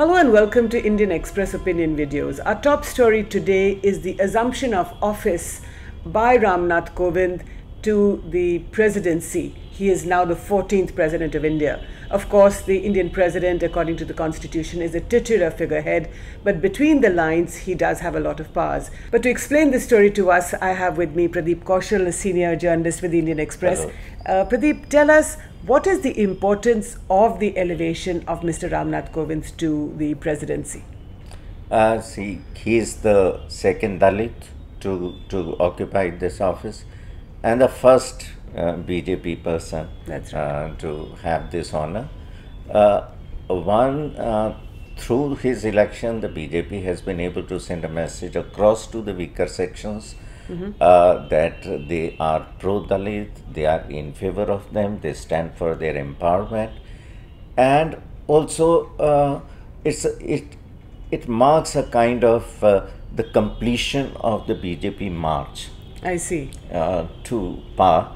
Hello and welcome to Indian Express Opinion Videos. Our top story today is the assumption of office by Ram Nath Kovind to the presidency. He is now the 14th President of India. Of course, the Indian President, according to the Constitution, is a titular figurehead, but between the lines, he does have a lot of powers. But to explain this story to us, I have with me Pranab Kaushal, a senior journalist with the Indian Express. Pranab, tell us, what is the importance of the elevation of Mr. Ram Nath Kovind to the presidency? See, he is the second Dalit to occupy this office and the first BJP person to have this honor. Through his election, the BJP has been able to send a message across to the weaker sections that they are pro-Dalit, they are in favor of them, they stand for their empowerment, and also it marks a kind of the completion of the BJP march. I see. To power.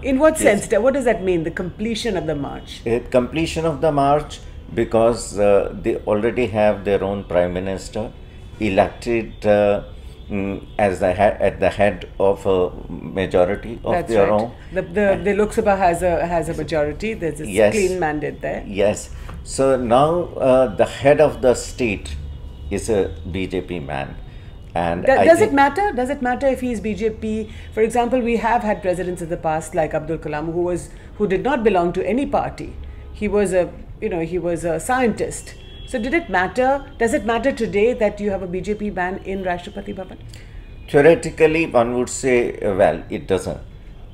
In what sense? What does that mean, the completion of the march? Completion of the march because they already have their own Prime Minister elected as at the head of a majority of their own. The Lok Sabha has a majority. There's a clean mandate there. Yes. So now the head of the state is a BJP man. And does it matter? Does it matter if he is BJP? For example, we have had presidents in the past like Abdul Kalam, who did not belong to any party. He was a scientist. So did it matter? Does it matter today that you have a BJP man in Rashtrapati Bhavan? Theoretically, one would say, well, it doesn't.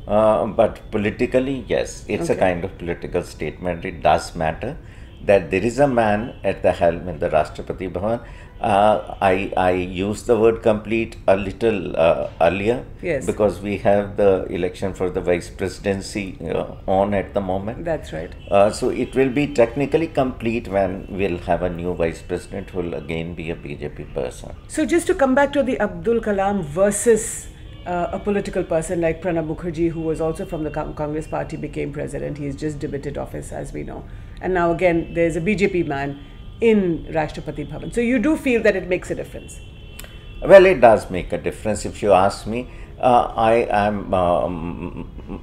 But politically, yes, it's a kind of political statement. It does matter that there is a man at the helm in the Rashtrapati Bhavan. I used the word complete a little earlier because we have the election for the vice presidency on at the moment. That's right. So it will be technically complete when we'll have a new vice president who will again be a BJP person. So just to come back to the Abdul Kalam versus a political person like Pranab Mukherjee, who was also from the Congress party, became president. He's just debated office, as we know. And now again, there's a BJP man in Rashtrapati Bhavan. So you do feel that it makes a difference? Well, it does make a difference. If you ask me, I am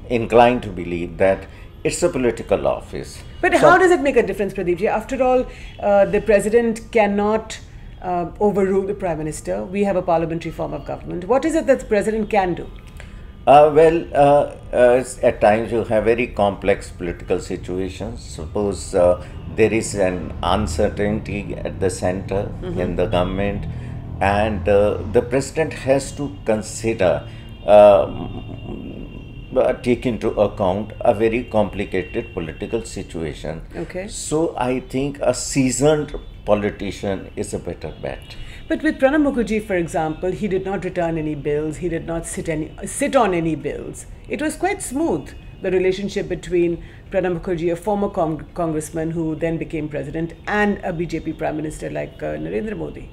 inclined to believe that it's a political office. But how does it make a difference, Pradeep ji? After all, the president cannot overrule the prime minister. We have a parliamentary form of government. What is it that the president can do? At times you have very complex political situations. Suppose there is an uncertainty at the center in the government, and the president has to consider, take into account a very complicated political situation. So I think a seasoned politician is a better bet. But with Pranab Mukherjee, for example, he did not return any bills, he did not sit on any bills. It was quite smooth, the relationship between Pranab Mukherjee, a former congressman who then became president, and a BJP prime minister like Narendra Modi.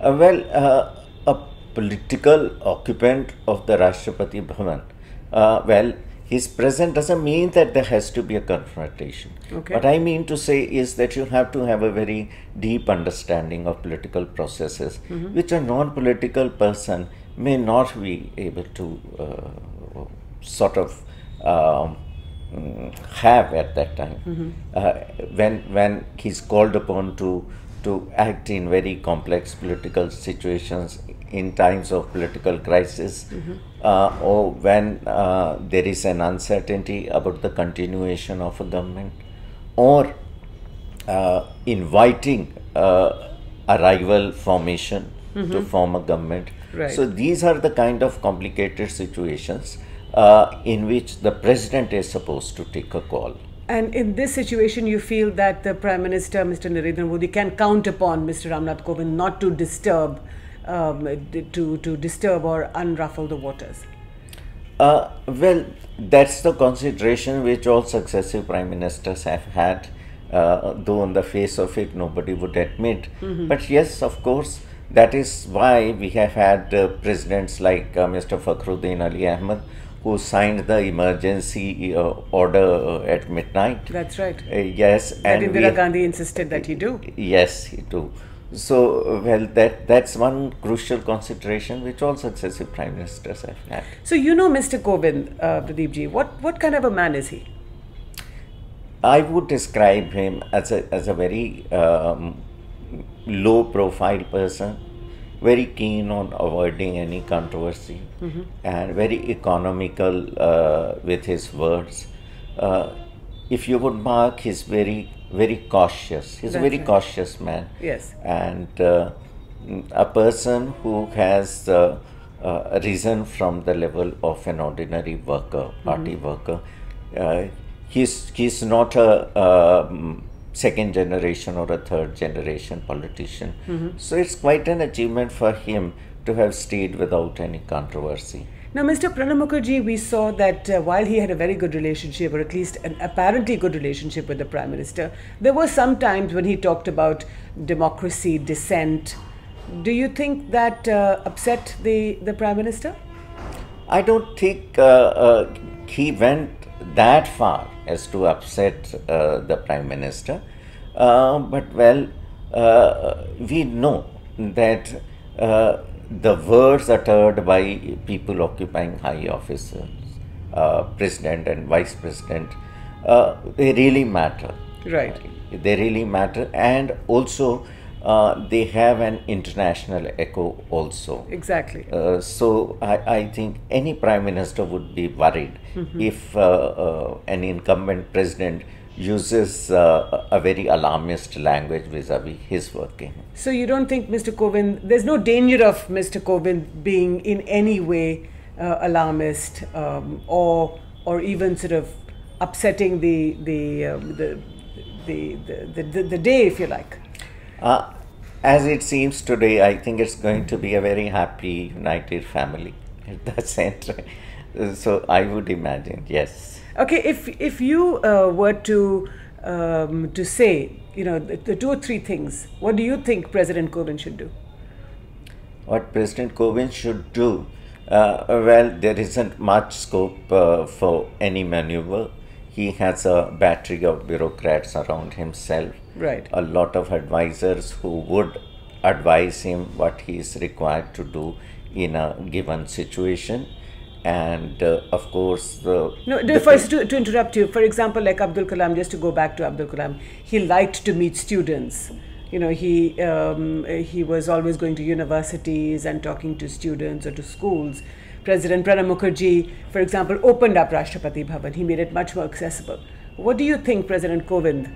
A political occupant of the Rashtrapati Bhavan, his presence doesn't mean that there has to be a confrontation. What I mean to say is that you have to have a very deep understanding of political processes, which a non-political person may not be able to sort of have at that time. When he's called upon to act in very complex political situations in times of political crisis, or when there is an uncertainty about the continuation of a government, or inviting a rival formation to form a government. So these are the kind of complicated situations in which the president is supposed to take a call. And in this situation, you feel that the Prime Minister, Mr. Narendra Modi, can count upon Mr. Ram Nath Kovind not to disturb, or unruffle the waters? Well, that's the consideration which all successive Prime Ministers have had, though on the face of it nobody would admit. But yes, of course, that is why we have had presidents like Mr. Fakhruddin Ali Ahmed, who signed the emergency order at midnight. That's right. Yes. That Indira Gandhi insisted that he do. Yes, he do. So, well, that's one crucial consideration which all successive prime ministers have had. So, you know Mr. Kovind, Pradeepji, what kind of a man is he? I would describe him as a very low profile person, very keen on avoiding any controversy, and very economical with his words. If you would mark, he's very cautious. He's a very cautious man. Yes. And a person who has risen from the level of an ordinary worker, party worker. He's not a second generation or a third generation politician. So it's quite an achievement for him to have stayed without any controversy. Now, Mr. Pranab Mukherjee, we saw that while he had a very good relationship, or at least an apparently good relationship with the Prime Minister, there were some times when he talked about democracy, dissent. Do you think that upset the Prime Minister? I don't think he went that far as to upset the Prime Minister. But well, we know that the words uttered by people occupying high offices, president and vice president, they really matter. Right. They really matter, and also they have an international echo also. Exactly. So I think any prime minister would be worried if an incumbent president uses a very alarmist language vis-a-vis his working. So you don't think Mr. Kovind, there's no danger of Mr. Kovind being in any way alarmist or even sort of upsetting the day, if you like? As it seems today, I think it's going to be a very happy, united family at the center. So I would imagine, yes. Okay, if you were to say, you know, the two or three things, what do you think President Kovind should do? What President Kovind should do? Well, there isn't much scope for any maneuver. He has a battery of bureaucrats around himself. Right. A lot of advisors who would advise him what he is required to do in a given situation. And of course, first to interrupt you, for example, like Abdul Kalam, just to go back to Abdul Kalam, he liked to meet students. You know, he was always going to universities and talking to students or to schools. President Pranab Mukherjee, for example, opened up Rashtrapati Bhavan. He made it much more accessible. What do you think President Kovind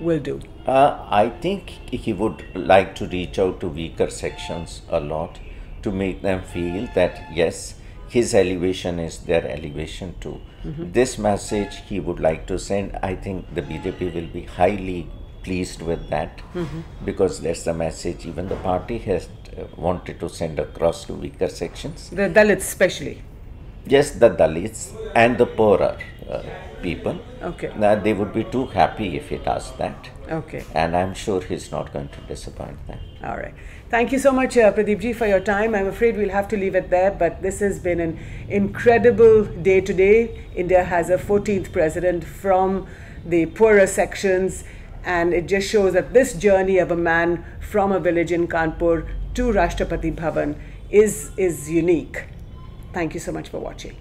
will do? I think he would like to reach out to weaker sections a lot to make them feel that, yes, his elevation is their elevation too. This message he would like to send. I think the BJP will be highly pleased with that because that's the message even the party has wanted to send across to weaker sections. The Dalits especially? Yes, the Dalits and the poorer people. Okay. Now, they would be too happy if he does that. Okay. And I'm sure he's not going to disappoint them. All right. Thank you so much, Pradeepji, for your time. I'm afraid we'll have to leave it there, but this has been an incredible day today. India has a 14th president from the poorer sections, and it just shows that this journey of a man from a village in Kanpur to Rashtrapati Bhavan is unique. Thank you so much for watching.